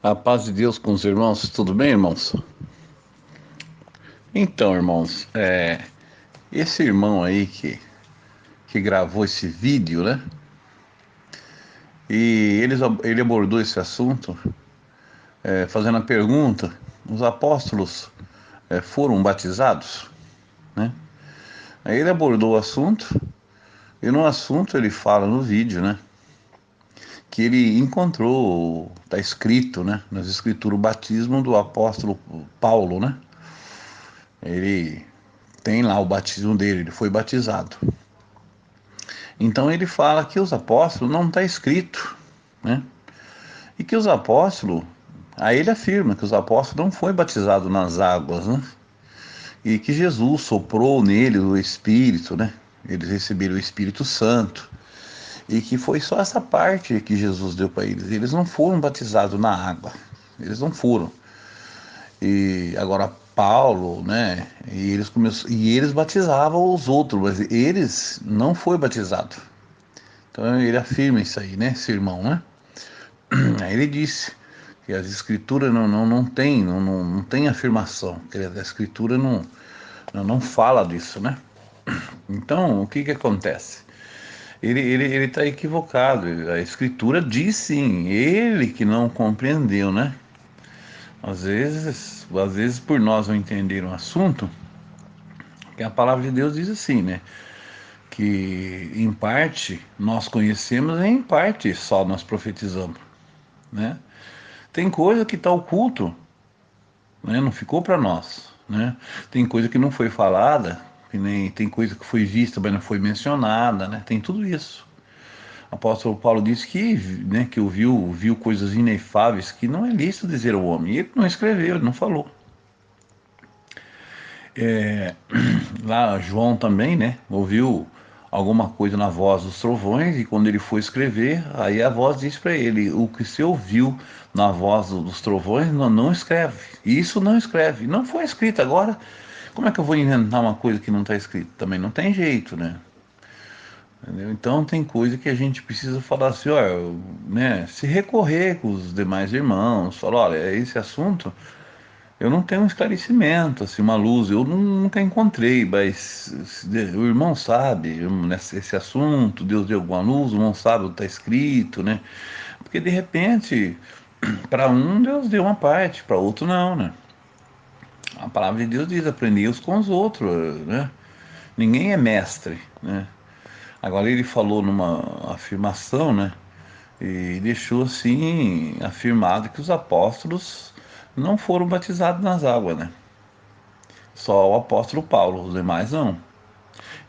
A paz de Deus com os irmãos, tudo bem, irmãos? Então, irmãos, esse irmão aí que gravou esse vídeo, né? E ele abordou esse assunto, fazendo a pergunta: os apóstolos foram batizados, né? Aí ele abordou o assunto, e no assunto ele fala no vídeo, né? Que ele encontrou, está escrito, né? Nas escrituras, o batismo do apóstolo Paulo, né? Ele tem lá o batismo dele, ele foi batizado. Então ele fala que os apóstolos não está escrito, né? E que os apóstolos, aí ele afirma que os apóstolos não foi batizado nas águas, né? E que Jesus soprou nele o Espírito, né? Eles receberam o Espírito Santo. E que foi só essa parte que Jesus deu para eles. Eles não foram batizados na água. Eles não foram. E agora Paulo, né? E eles batizavam os outros, mas eles não foi batizado. Então ele afirma isso aí, né, esse irmão, né? Aí ele disse que as escrituras não tem afirmação, que a escritura não fala disso, né? Então, o que que acontece? Ele está equivocado, a escritura diz sim, ele que não compreendeu, né? Às vezes por nós não entender um assunto, que a palavra de Deus diz assim, né? Que em parte nós conhecemos e em parte só nós profetizamos, né? Tem coisa que está oculto, né? Não ficou para nós, né? Tem coisa que não foi falada, que nem tem coisa que foi vista, mas não foi mencionada, né? Tem tudo isso. O apóstolo Paulo disse que, né, que viu coisas inefáveis que não é lícito dizer ao homem. E ele não escreveu, ele não falou. Lá João também, né, ouviu alguma coisa na voz dos trovões e quando ele foi escrever, aí a voz disse para ele: o que você ouviu na voz dos trovões não escreve. Isso não escreve. Não foi escrito. Agora, como é que eu vou inventar uma coisa que não está escrito? Também não tem jeito, né? Entendeu? Então tem coisa que a gente precisa falar assim, ó, né? Se recorrer com os demais irmãos, falar, olha, esse assunto eu não tenho um esclarecimento, assim, uma luz, eu nunca encontrei, mas o irmão sabe, esse assunto, Deus deu alguma luz, o irmão sabe o que está escrito, né? Porque de repente, para um Deus deu uma parte, para outro não, né? A palavra de Deus diz, aprendi uns com os outros, né? Ninguém é mestre, né? Agora ele falou numa afirmação, né? E deixou assim afirmado que os apóstolos não foram batizados nas águas, né? Só o apóstolo Paulo, os demais não.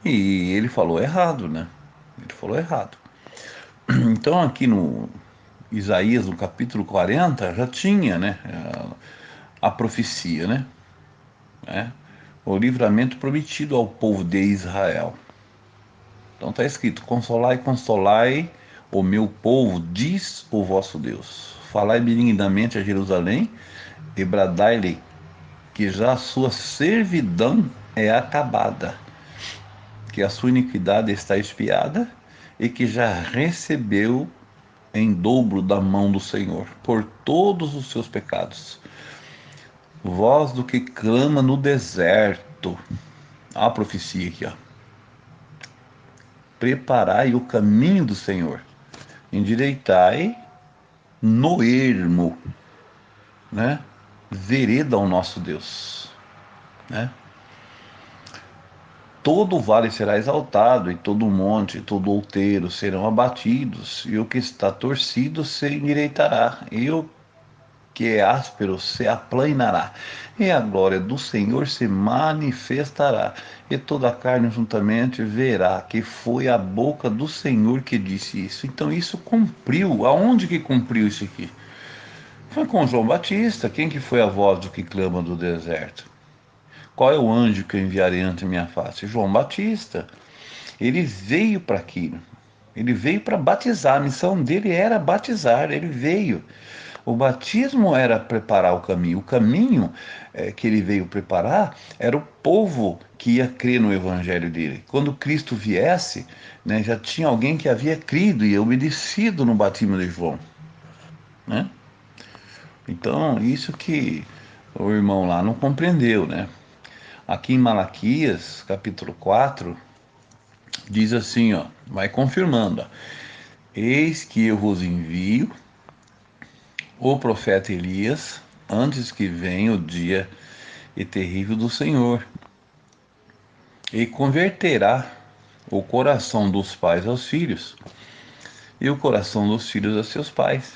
E ele falou errado, né? Ele falou errado. Então aqui no Isaías, no capítulo 40, já tinha, né, a profecia, né? O livramento prometido ao povo de Israel. Então está escrito: consolai, consolai o meu povo, diz o vosso Deus. Falai benignamente a Jerusalém e bradai-lhe que já a sua servidão é acabada, que a sua iniquidade está expiada e que já recebeu em dobro da mão do Senhor por todos os seus pecados. Voz do que clama no deserto. A profecia aqui, ó. Preparai o caminho do Senhor, endireitai no ermo, né? Vereda ao nosso Deus, né? Todo vale será exaltado, e todo monte, e todo outeiro serão abatidos, e o que está torcido se endireitará, e o que é áspero se aplanará, e a glória do Senhor se manifestará, e toda a carne juntamente verá que foi a boca do Senhor que disse isso. Então isso cumpriu. Aonde que cumpriu isso aqui? Foi com João Batista. Quem que foi a voz do que clama do deserto? Qual é o anjo que eu enviarei ante minha face? João Batista. Ele veio para aquilo. Ele veio para batizar. A missão dele era batizar. Ele veio. O batismo era preparar o caminho. O caminho que ele veio preparar era o povo que ia crer no evangelho dele. Quando Cristo viesse, né, já tinha alguém que havia crido e obedecido no batismo de João, né? Então, isso que o irmão lá não compreendeu, né? Aqui em Malaquias, capítulo 4, diz assim, ó, vai confirmando, ó, eis que eu vos envio o profeta Elias, antes que venha o dia e terrível do Senhor, e converterá o coração dos pais aos filhos, e o coração dos filhos a seus pais,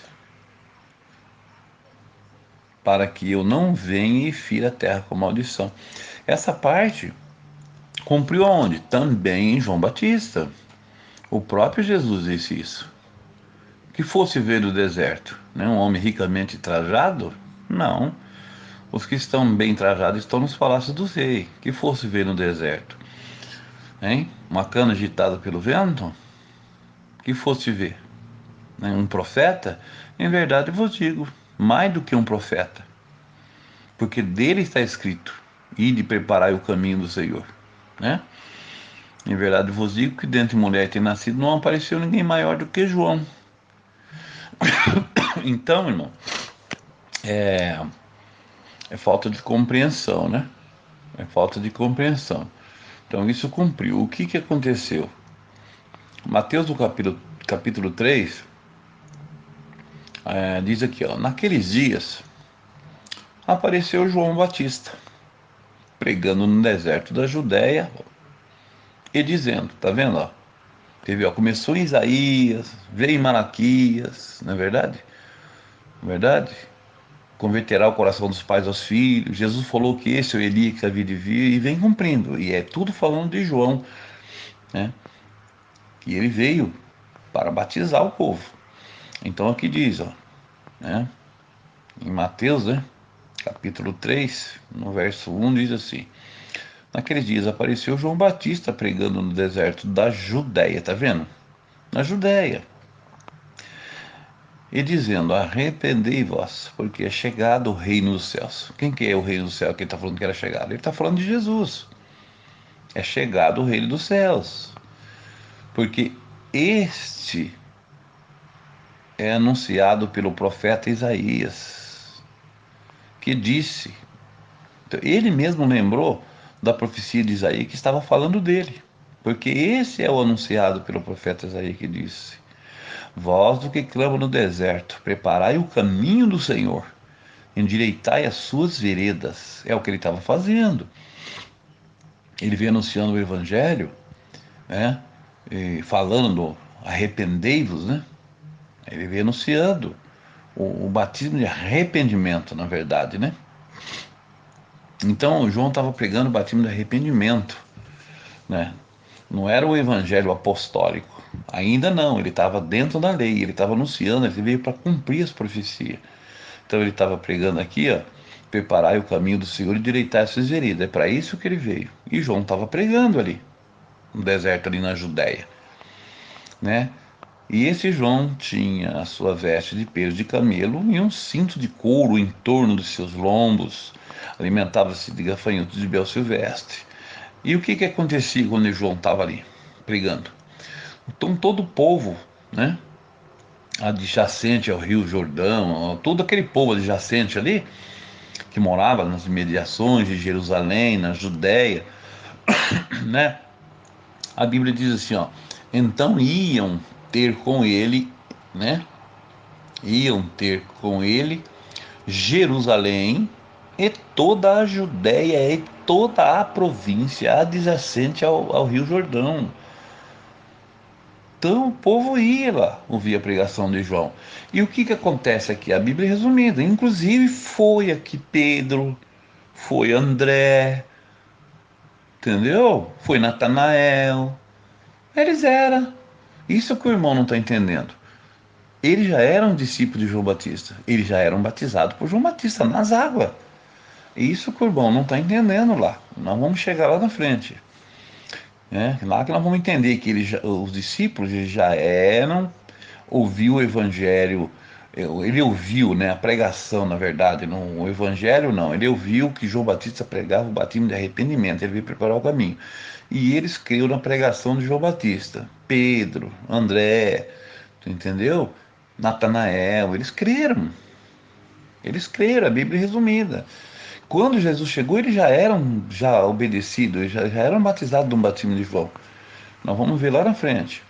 para que eu não venha e fira a terra com maldição. Essa parte cumpriu aonde? Também em João Batista. O próprio Jesus disse isso. Que fosse ver no deserto, né? Um homem ricamente trajado? Não. Os que estão bem trajados estão nos palácios do rei. Que fosse ver no deserto, hein? Uma cana agitada pelo vento? Que fosse ver, né? Um profeta? Em verdade vos digo, mais do que um profeta, porque dele está escrito: ide preparai o caminho do Senhor, né? Em verdade vos digo que dentre mulheres tem nascido não apareceu ninguém maior do que João. Então, irmão, é falta de compreensão, né? É falta de compreensão. Então isso cumpriu. O que aconteceu? Mateus, no capítulo 3, diz aqui, ó, naqueles dias apareceu João Batista, pregando no deserto da Judéia e dizendo, tá vendo, ó? Teve, ó, começou em Isaías, veio em Malaquias, não é verdade? Não é verdade? Converterá o coração dos pais aos filhos. Jesus falou que esse é o Elias que havia de vir e vem cumprindo. E é tudo falando de João, né? Que ele veio para batizar o povo. Então aqui diz, ó, né? Em Mateus, né? Capítulo 3, no verso 1, diz assim: naqueles dias apareceu João Batista pregando no deserto da Judéia, tá vendo? Na Judéia. E dizendo: arrependei-vos, porque é chegado o reino dos céus. Quem que é o reino dos céus que ele está falando que era chegado? Ele está falando de Jesus. É chegado o reino dos céus. Porque este é anunciado pelo profeta Isaías, que disse. Então, ele mesmo lembrou da profecia de Isaías que estava falando dele. Porque esse é o anunciado pelo profeta Isaías que disse: vós do que clama no deserto, preparai o caminho do Senhor, endireitai as suas veredas. É o que ele estava fazendo. Ele veio anunciando o evangelho, né? E falando, arrependei-vos, né? Ele veio anunciando o batismo de arrependimento, na verdade, né? Então, João estava pregando o batismo de arrependimento, né? Não era o evangelho apostólico. Ainda não, ele estava dentro da lei, ele estava anunciando, ele veio para cumprir as profecias. Então ele estava pregando aqui, ó, preparai o caminho do Senhor e endireitai as suas veredas. É para isso que ele veio. E João estava pregando ali, no deserto, ali na Judéia, né? E esse João tinha a sua veste de pelo de camelo e um cinto de couro em torno dos seus lombos. Alimentava-se de gafanhotos de mel silvestre. E o que acontecia quando João estava ali, pregando? Então todo o povo, né, adjacente ao Rio Jordão, todo aquele povo adjacente ali, que morava nas imediações de Jerusalém, na Judéia, né? A Bíblia diz assim, ó, então iam ter com ele, né? Iam ter com ele Jerusalém e toda a Judéia e toda a província adjacente ao Rio Jordão. Então o povo ia lá ouvir a pregação de João. E o que acontece aqui? A Bíblia é resumida. Inclusive foi aqui Pedro, foi André, entendeu? Foi Natanael. Eles eram. Isso que o irmão não está entendendo. Eles já eram discípulos de João Batista. Eles já eram batizados por João Batista nas águas. Isso que o irmão não está entendendo lá. Nós vamos chegar lá na frente. Né? Lá que nós vamos entender que os discípulos eles já eram, ouviu o evangelho, ele ouviu, né, a pregação, na verdade, não, o evangelho não, ele ouviu que João Batista pregava o batismo de arrependimento, ele veio preparar o caminho. E eles creram na pregação de João Batista. Pedro, André, tu entendeu? Natanael, eles creram. Eles creram, a Bíblia é resumida. Quando Jesus chegou, eles já eram já obedecidos, eles já eram batizados de um batismo de João. Nós vamos ver lá na frente.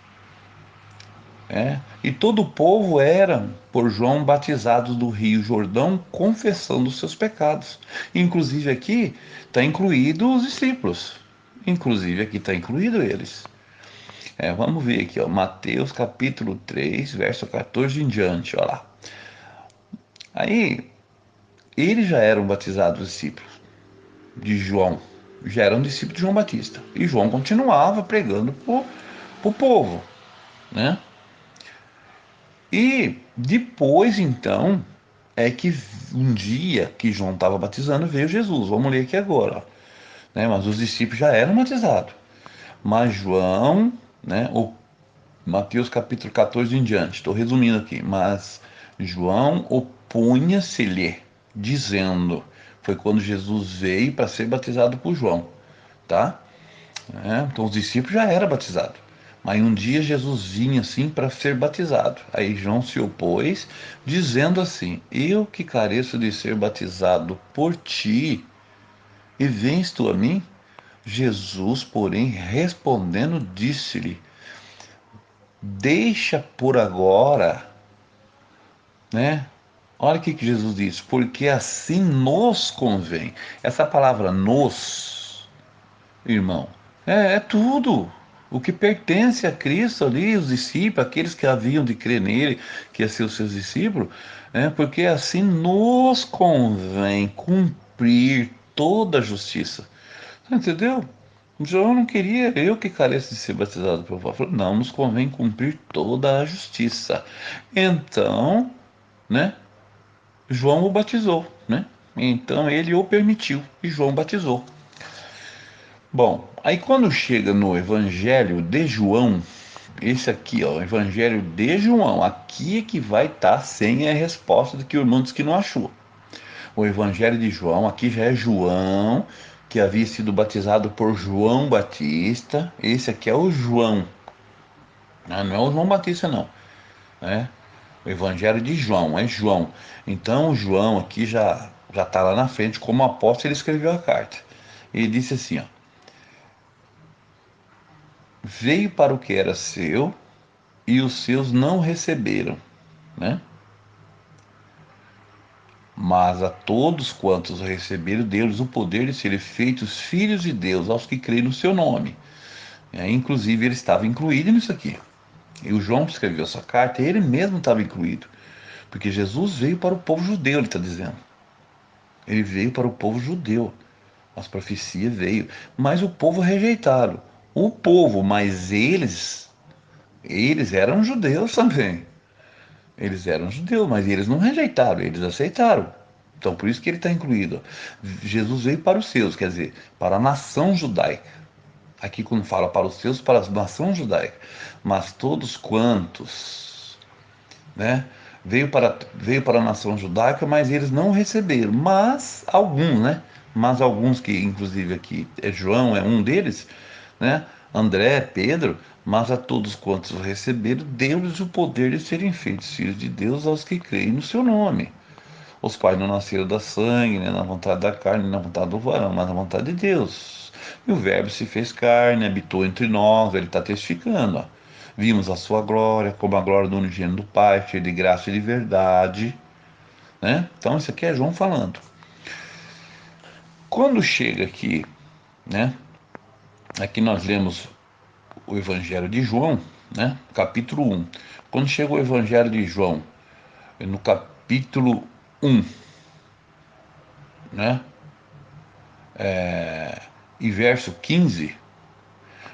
E todo o povo era, por João, batizados do Rio Jordão, confessando os seus pecados. Inclusive aqui está incluído os discípulos. Inclusive aqui está incluído eles. Vamos ver aqui, ó, Mateus capítulo 3, verso 14 em diante, ó lá. Aí, eles já eram batizados discípulos de João, já eram discípulos de João Batista. E João continuava pregando para o povo, né? E depois, então, é que um dia que João estava batizando, veio Jesus. Vamos ler aqui agora, ó, né? Mas os discípulos já eram batizados. Mas João, né? O Mateus capítulo 14 em diante, estou resumindo aqui. Mas João opunha-se-lhe, dizendo, foi quando Jesus veio para ser batizado por João, tá? Então os discípulos já eram batizados. Mas um dia Jesus vinha assim para ser batizado. Aí João se opôs, dizendo assim: Eu que careço de ser batizado por ti, e vens tu a mim? Jesus, porém, respondendo, disse-lhe: Deixa por agora, né? Olha o que Jesus disse: Porque assim nos convém. Essa palavra nos, irmão, é tudo. O que pertence a Cristo ali, os discípulos, aqueles que haviam de crer nele, que ia ser os seus discípulos, porque assim nos convém cumprir toda a justiça. Entendeu? João não queria, eu que careço de ser batizado pelo Pai. Falou, não, nos convém cumprir toda a justiça. Então, né, João o batizou, né? Então ele o permitiu e João batizou. Bom, aí quando chega no Evangelho de João, esse aqui, ó, o Evangelho de João, aqui é que vai estar sem a resposta do que o irmão disse que não achou. O Evangelho de João, aqui já é João, que havia sido batizado por João Batista. Esse aqui é o João, né? Não é o João Batista, não. Né? O Evangelho de João, é João. Então, o João aqui já está lá na frente, como apóstolo, ele escreveu a carta. Ele disse assim, ó, veio para o que era seu e os seus não receberam, né? Mas a todos quantos o receberam, deu-lhes o poder de serem feitos filhos de Deus, aos que creem no seu nome. Inclusive, ele estava incluído nisso aqui. E o João que escreveu essa carta, ele mesmo estava incluído. Porque Jesus veio para o povo judeu, ele está dizendo. Ele veio para o povo judeu. As profecias veio. Mas o povo rejeitaram. O povo, mas eles eram judeus também. Eles eram judeus, mas eles não rejeitaram, eles aceitaram. Então, por isso que ele está incluído. Jesus veio para os seus, quer dizer, para a nação judaica. Aqui, quando fala para os seus, para a nação judaica. Mas todos quantos, né? Veio para a nação judaica, mas eles não receberam. Mas alguns, né? Mas alguns que, inclusive aqui, João é um deles, né? André, Pedro, mas a todos quantos o receberam, deu-lhes o poder de serem feitos filhos de Deus aos que creem no seu nome. Os pais não nasceram da sangue, nem na vontade da carne, nem na vontade do varão, mas na vontade de Deus. E o Verbo se fez carne, habitou entre nós, ele está testificando, ó. Vimos a sua glória, como a glória do unigênito do Pai, cheio de graça e de verdade, né? Então, isso aqui é João falando. Quando chega aqui, né? Aqui nós lemos o Evangelho de João, né? Capítulo 1. Quando chega o Evangelho de João, no capítulo 1, né? E verso 15,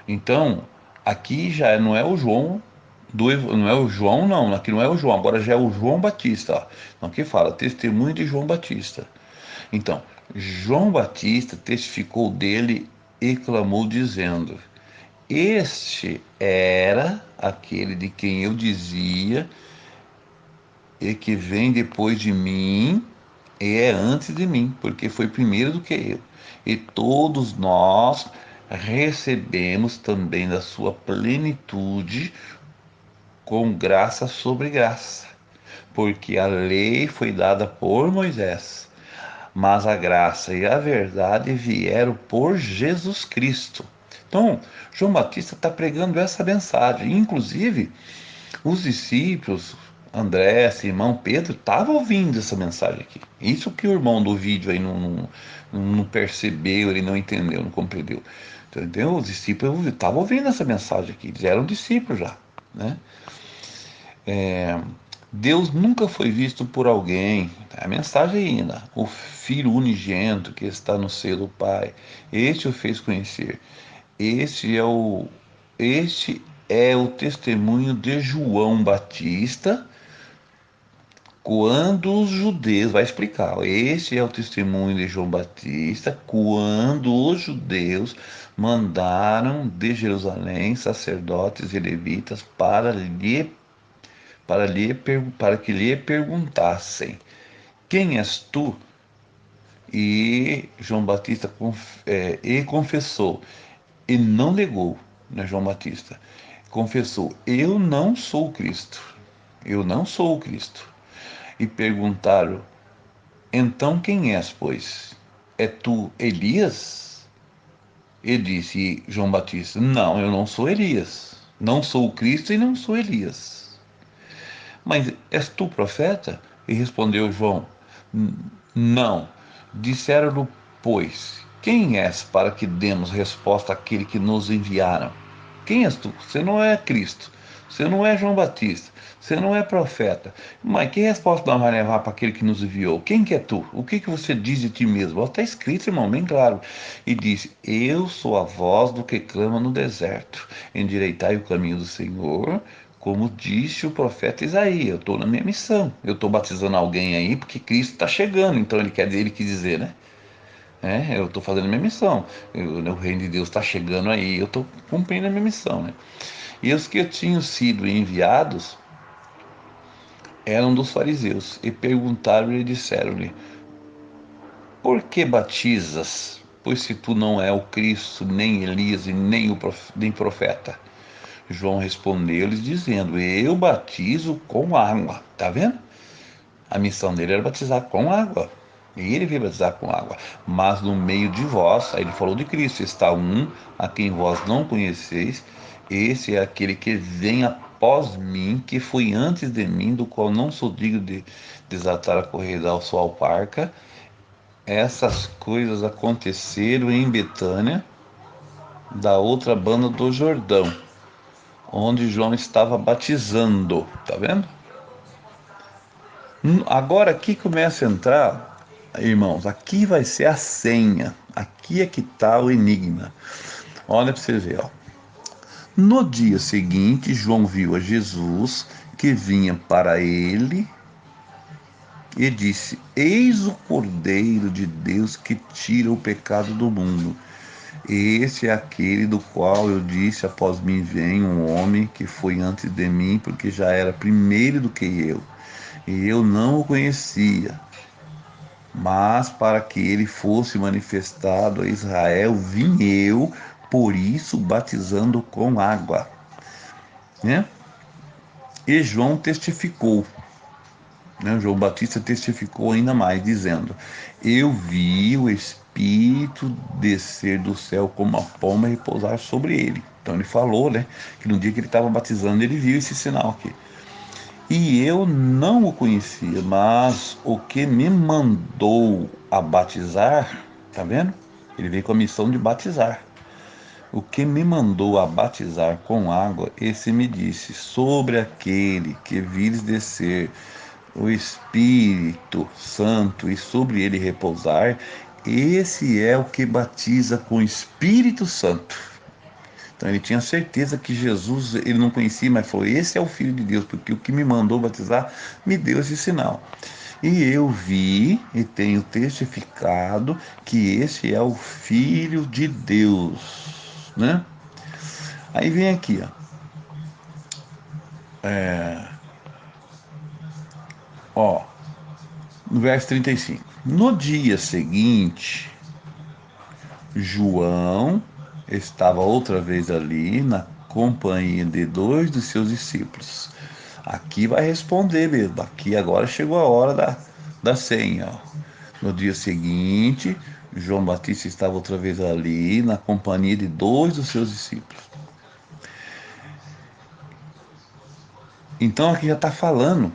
então, aqui já não é o João não é o João, não, aqui não é o João, agora já é o João Batista, ó. Então, que fala, testemunho de João Batista. Então, João Batista testificou dele e clamou, dizendo: Este era aquele de quem eu dizia, e que vem depois de mim, e é antes de mim, porque foi primeiro do que eu. E todos nós recebemos também da sua plenitude, com graça sobre graça. porque a lei foi dada por Moisés, mas a graça e a verdade vieram por Jesus Cristo. Então, João Batista está pregando essa mensagem. Inclusive, os discípulos, André, Simão, Pedro, estavam ouvindo essa mensagem aqui. Isso que o irmão do vídeo aí não percebeu, ele não entendeu, não compreendeu. Entendeu? Os discípulos estavam ouvindo essa mensagem aqui, eles eram discípulos já, né? Deus nunca foi visto por alguém. A mensagem ainda. O Filho unigênito que está no seio do Pai. Este o fez conhecer. Este é o, este é o testemunho de João Batista quando os judeus, vai explicar, este é o testemunho de João Batista quando os judeus mandaram de Jerusalém sacerdotes e levitas para que lhe perguntassem: quem és tu? E João Batista confessou, e não negou, né, João Batista confessou: eu não sou o Cristo, eu não sou o Cristo. E perguntaram: então quem és, pois? É tu Elias? E disse João Batista: não, eu não sou Elias, não sou o Cristo e não sou Elias. Mas és tu profeta? E respondeu João: não. Disseram-lhe, pois, quem és para que demos resposta àquele que nos enviaram? Quem és tu? Você não é Cristo, você não é João Batista, você não é profeta. Mas que resposta nós vamos levar para aquele que nos enviou? Quem que é tu? O que que você diz de ti mesmo? Está escrito, irmão, bem claro. E disse: eu sou a voz do que clama no deserto. Endireitai o caminho do Senhor, como disse o profeta Isaías. Eu estou na minha missão. Eu estou batizando alguém aí porque Cristo está chegando. Então ele quis dizer, né? Eu estou fazendo a minha missão. O reino de Deus está chegando aí. Eu estou cumprindo a minha missão, né? E os que tinham sido enviados eram dos fariseus e perguntaram-lhe e disseram-lhe: por que batizas? Pois se tu não é o Cristo, nem Elias e nem profeta. João respondeu-lhes dizendo: eu batizo com água. Tá vendo? A missão dele era batizar com água. E ele veio batizar com água. Mas no meio de vós, aí ele falou de Cristo, está um a quem vós não conheceis. Esse é aquele que vem após mim, que foi antes de mim, do qual não sou digno de desatar a correia da sua alparca. Essas coisas aconteceram em Betânia, da outra banda do Jordão, onde João estava batizando. Tá vendo? Agora aqui começa a entrar, irmãos, aqui vai ser a senha. Aqui é que está o enigma. Olha para você ver, ó. No dia seguinte, João viu a Jesus que vinha para ele e disse: eis o Cordeiro de Deus que tira o pecado do mundo. Esse é aquele do qual eu disse: após mim vem um homem que foi antes de mim, porque já era primeiro do que eu. E eu não o conhecia, mas para que ele fosse manifestado a Israel, vim eu, por isso batizando com água, né? E João testificou, né? João Batista testificou ainda mais, dizendo: eu vi o Espírito descer do céu como uma pomba e repousar sobre ele. Então ele falou, né, que no dia que ele estava batizando, ele viu esse sinal aqui. E eu não o conhecia, mas o que me mandou a batizar, tá vendo? Ele veio com a missão de batizar. O que me mandou a batizar com água, esse me disse: sobre aquele que vires descer o Espírito Santo e sobre ele repousar, esse é o que batiza com o Espírito Santo. Então ele tinha certeza que Jesus, ele não conhecia, mas falou: esse é o Filho de Deus, porque o que me mandou batizar me deu esse sinal. E eu vi e tenho testificado que esse é o Filho de Deus, né? Aí vem aqui, ó, no verso 35. No dia seguinte, João estava outra vez ali na companhia de dois dos seus discípulos. Aqui vai responder mesmo. Aqui agora chegou a hora da senha. Ó. No dia seguinte, João Batista estava outra vez ali, na companhia de dois dos seus discípulos. Então aqui já está falando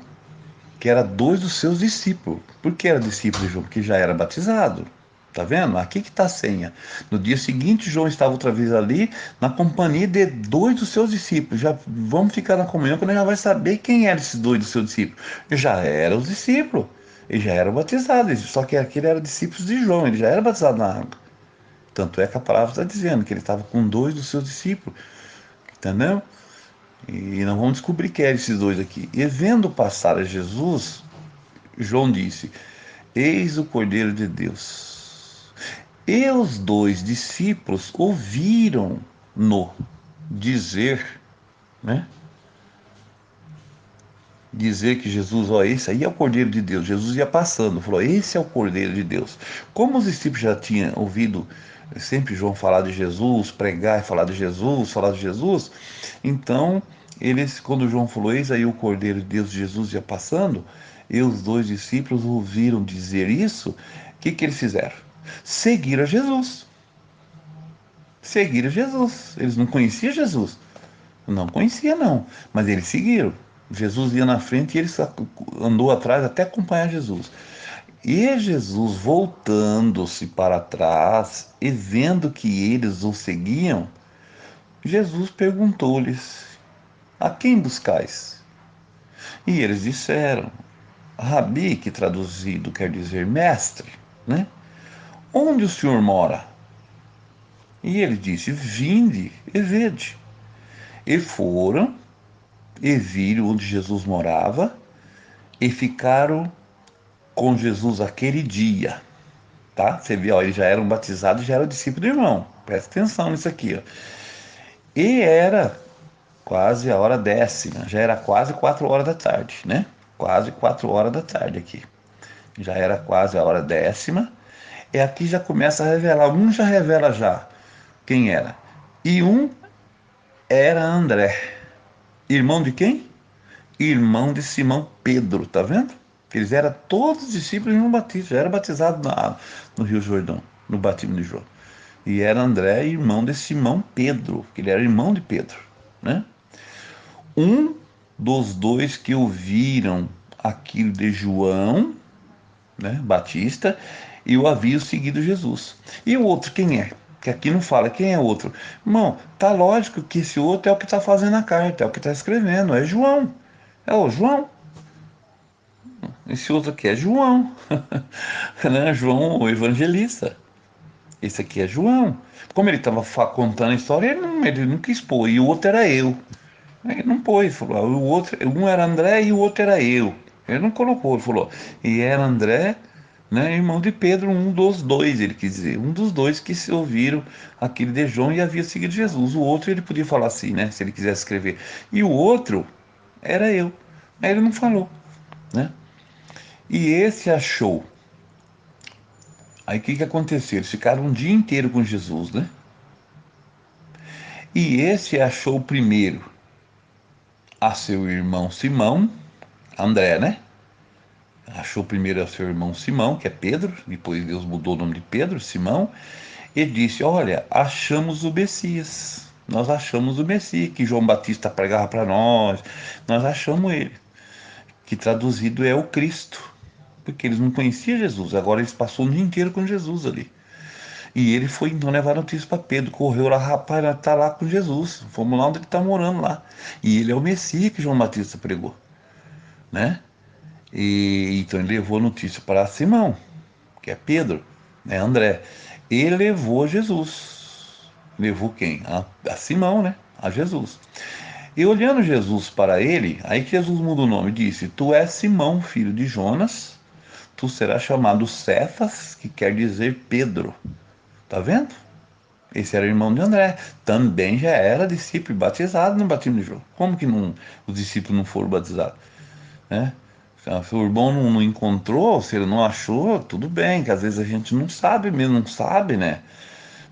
que era dois dos seus discípulos. Por que era discípulo de João? Porque já era batizado. Tá vendo? Aqui que está a senha. No dia seguinte, João estava outra vez ali, na companhia de dois dos seus discípulos. Já vamos ficar na comunhão quando ele já vai saber quem eram esses dois dos seus discípulos. Já eram os discípulos. Eles já eram batizados. Só que aquele era discípulos de João. Ele já era batizado na água. Tanto é que a palavra está dizendo que ele estava com dois dos seus discípulos. Entendeu? E nós vamos descobrir quem eram esses dois aqui. E vendo passar a Jesus, João disse: Eis o Cordeiro de Deus. E os dois discípulos ouviram-no dizer, né? Dizer que Jesus, ó, esse aí é o Cordeiro de Deus. Jesus ia passando, falou: esse é o Cordeiro de Deus. Como os discípulos já tinham ouvido sempre João falar de Jesus, pregar e falar de Jesus, então eles, quando João falou: eis aí o Cordeiro de Deus, Jesus ia passando, e os dois discípulos ouviram dizer isso, o que eles fizeram? Seguiram a Jesus. Seguiram Jesus. Eles não conheciam Jesus. Não conhecia, não. Mas eles seguiram. Jesus ia na frente e ele andou atrás até acompanhar Jesus. E Jesus, voltando-se para trás e vendo que eles o seguiam, Jesus perguntou-lhes: A quem buscais? E eles disseram: Rabi, que traduzido quer dizer mestre, né? Onde o senhor mora? E ele disse: Vinde e vede. E foram e viram onde Jesus morava e ficaram com Jesus aquele dia, tá? Você vê, ó, eles já eram batizados, já eram discípulos do irmão. Presta atenção nisso aqui, ó. E era quase a hora décima, já era quase 4 horas da tarde, né? Quase 4 horas da tarde aqui. Já era quase a hora décima. E aqui já começa a revelar. Um já revela já quem era. E um era André. Irmão de quem? Irmão de Simão Pedro, tá vendo? Eles eram todos discípulos de João Batista, já era batizado no Rio Jordão, no batismo de João. E era André, irmão de Simão Pedro, que ele era irmão de Pedro, né? Um dos dois que ouviram aquilo de João, né, Batista, e o haviam seguido Jesus. E o outro quem é? Que aqui não fala quem é o outro. Irmão, tá lógico que esse outro é o que está fazendo a carta, é o que está escrevendo, é João. É o João. Esse outro aqui é João, né? João, o evangelista. Esse aqui é João. Como ele estava contando a história, ele não quis pôr. E o outro era eu. Ele não pôs. Falou, o outro, um era André e o outro era eu. Ele não colocou. Ele falou, e era André, né, irmão de Pedro, um dos dois, ele quis dizer. Um dos dois que se ouviram aquele de João e havia seguido Jesus. O outro ele podia falar assim, né? Se ele quisesse escrever. E o outro era eu. Aí ele não falou, né? E esse achou. Aí o que aconteceu? Eles ficaram um dia inteiro com Jesus, né? E esse achou primeiro a seu irmão Simão, André, né? Achou primeiro a seu irmão Simão, que é Pedro, depois Deus mudou o nome de Pedro, Simão, e disse: Olha, achamos o Messias. Nós achamos o Messias, que João Batista pregava para nós achamos ele, que traduzido é o Cristo, porque eles não conheciam Jesus, agora eles passaram o dia inteiro com Jesus ali. E ele foi então levar notícia para Pedro, correu lá, rapaz, tá lá com Jesus, fomos lá onde ele está morando lá. E ele é o Messias que João Batista pregou, né? E então ele levou a notícia para Simão, que é Pedro, né, André. Ele levou Jesus. Levou quem? A Simão, né? A Jesus. E olhando Jesus para ele, aí que Jesus muda o nome, disse: Tu és Simão, filho de Jonas, tu serás chamado Cefas, que quer dizer Pedro. Tá vendo? Esse era o irmão de André. Também já era discípulo batizado no batismo de João. Como que não, os discípulos não foram batizados? Né? Se o irmão não encontrou, se ele não achou, tudo bem, que às vezes a gente não sabe mesmo, não sabe, né?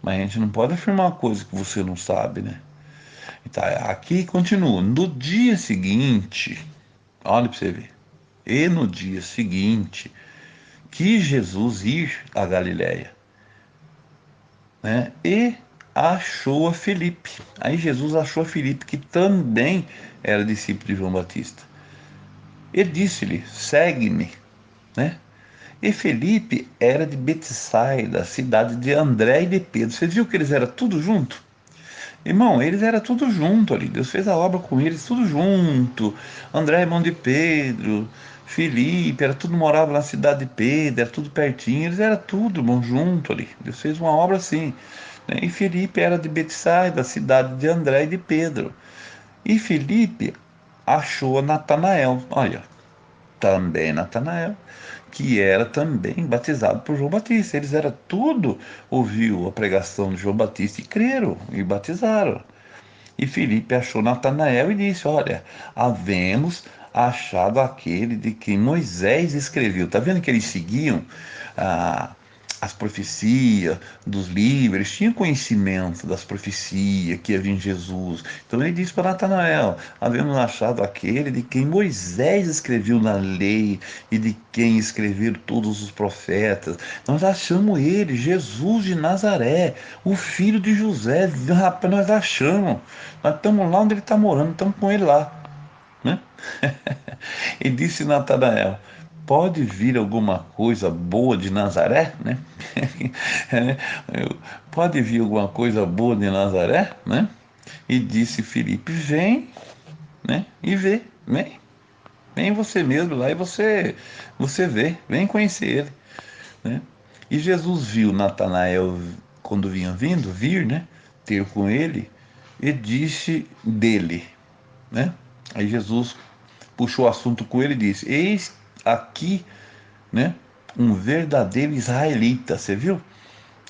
Mas a gente não pode afirmar uma coisa que você não sabe, né? Tá, aqui continua. No dia seguinte, Olha para você ver. E no dia seguinte, quis Jesus ir a Galiléia, né? E achou a Filipe. Aí Jesus achou a Filipe, que também era discípulo de João Batista. E disse-lhe: segue-me, né? E Felipe era de Betsaida, cidade de André e de Pedro. Você viu que eles eram tudo junto? Irmão, eles eram tudo junto ali. Deus fez a obra com eles tudo junto. André, irmão de Pedro, Felipe, era tudo morava na cidade de Pedro, era tudo pertinho. Eles eram tudo, irmão, junto ali. Deus fez uma obra assim, né? E Felipe era de Betsaida, cidade de André e de Pedro. E Felipe achou Natanael. Olha, também Natanael, que era também batizado por João Batista. Eles eram tudo, ouviu a pregação de João Batista e creram e batizaram. E Filipe achou Natanael e disse: olha, havemos achado aquele de quem Moisés escreveu. Está vendo que eles seguiam ah, as profecias dos livros, eles tinham conhecimento das profecias que havia em Jesus. Então ele disse para Natanael: havemos achado aquele de quem Moisés escreveu na lei e de quem escreveram todos os profetas. Nós achamos ele, Jesus de Nazaré, o filho de José. Rapaz, nós achamos. Nós estamos lá onde ele está morando, estamos com ele lá, né? E disse Natanael: pode vir alguma coisa boa de Nazaré, né? Pode vir alguma coisa boa de Nazaré, né? E disse Filipe: vem, né? E vê, vem você mesmo lá e você vê, vem conhecer ele, né? E Jesus viu Natanael quando vinha vindo, vir, né? Ter com ele, e disse dele, né? Aí Jesus puxou o assunto com ele e disse: eis aqui, né, um verdadeiro israelita. Você viu?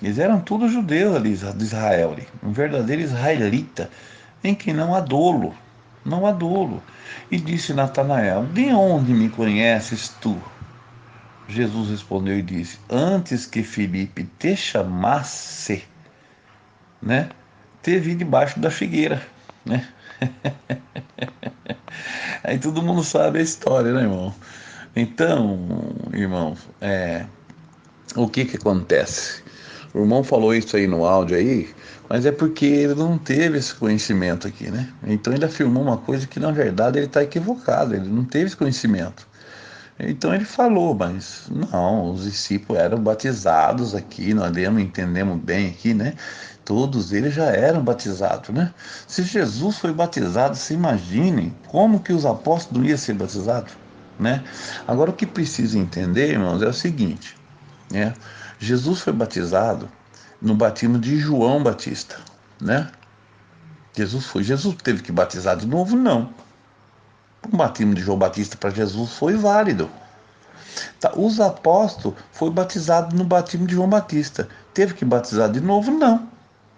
Eles eram todos judeus ali de Israel, ali. Um verdadeiro israelita, em que não há dolo, não há dolo. E disse Natanael: de onde me conheces tu? Jesus respondeu e disse: antes que Filipe te chamasse, né, te vi debaixo da figueira, né? Aí todo mundo sabe a história, né, irmão? Então, irmãos, o que que acontece? O irmão falou isso aí no áudio aí, mas é porque ele não teve esse conhecimento aqui, né? Então ele afirmou uma coisa que na verdade ele está equivocado, ele não teve esse conhecimento. Então ele falou, mas não, os discípulos eram batizados aqui, nós lemos, entendemos bem aqui, né? Todos eles já eram batizados, né? Se Jesus foi batizado, se imaginem como que os apóstolos não iam ser batizados, né? Agora o que precisa entender, irmãos, é o seguinte, né? Jesus foi batizado no batismo de João Batista, né? Jesus teve que batizar de novo? Não. O batismo de João Batista para Jesus foi válido. Tá, os apóstolos foram batizados no batismo de João Batista. Teve que batizar de novo? Não.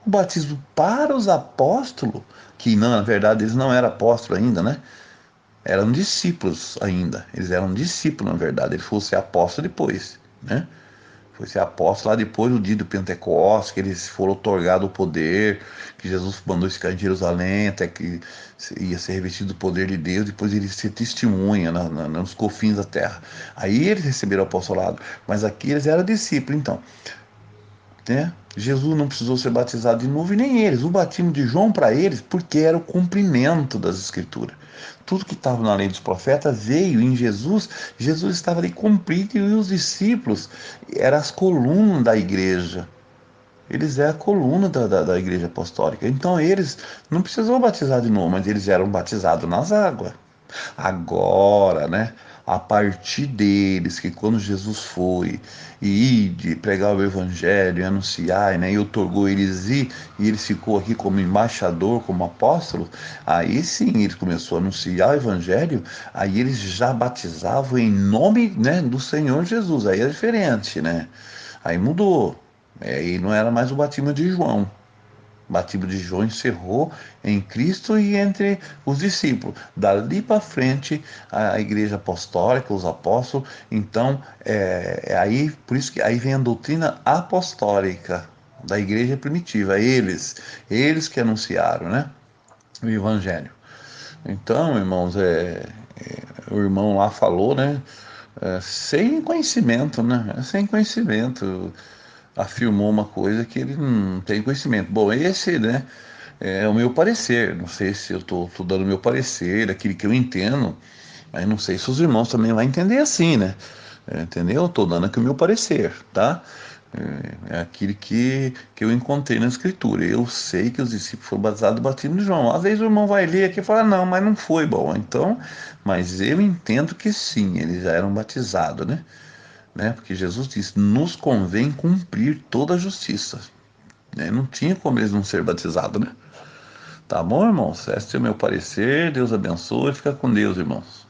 O batismo para os apóstolos, que não, na verdade eles não eram apóstolos ainda, né? Eram discípulos ainda. Eles eram discípulos, na verdade. Eles foram ser apóstolos depois, né? Foi ser apóstolo lá depois do dia do Pentecostes, que eles foram otorgados o poder, que Jesus mandou ficar em Jerusalém, até que ia ser revestido do poder de Deus, depois ele se testemunha nos confins da terra. Aí eles receberam o apostolado, mas aqui eles eram discípulos, então, né? Jesus não precisou ser batizado de novo, e nem eles. O batismo de João para eles, porque era o cumprimento das Escrituras. Tudo que estava na lei dos profetas veio em Jesus. Jesus estava ali cumprido, e os discípulos eram as colunas da igreja. Eles eram a coluna da igreja apostólica. Então eles não precisavam batizar de novo, mas eles eram batizados nas águas. Agora, né? A partir deles, que quando Jesus foi e de pregar o evangelho, e anunciar, né, e otorgou eles e ele ficou aqui como embaixador, como apóstolo, aí sim ele começou a anunciar o evangelho, aí eles já batizavam em nome, né, do Senhor Jesus. Aí é diferente, né? Aí mudou. Aí não era mais o batismo de João. O batismo de João encerrou em Cristo e entre os discípulos. Dali para frente, a igreja apostólica, os apóstolos, então, aí, por isso que aí vem a doutrina apostólica da igreja primitiva. Eles que anunciaram, né, o evangelho. Então, irmãos, O irmão lá falou, né? Sem conhecimento, né? Sem conhecimento. Afirmou uma coisa que ele não tem conhecimento. Bom, esse, né, é o meu parecer. Não sei se eu tô dando o meu parecer, aquilo que eu entendo, mas não sei se os irmãos também vão entender assim, né? Entendeu? Eu tô dando aqui o meu parecer, tá? É aquilo que eu encontrei na Escritura. Eu sei que os discípulos foram batizados do batismo de João. Às vezes o irmão vai ler aqui e fala, não, mas não foi bom. Então, mas eu entendo que sim, eles já eram batizados, né? Porque Jesus disse, nos convém cumprir toda a justiça. Né? Não tinha como eles não ser batizados, né? Tá bom, irmãos? Esse é o meu parecer. Deus abençoe. Fica com Deus, irmãos.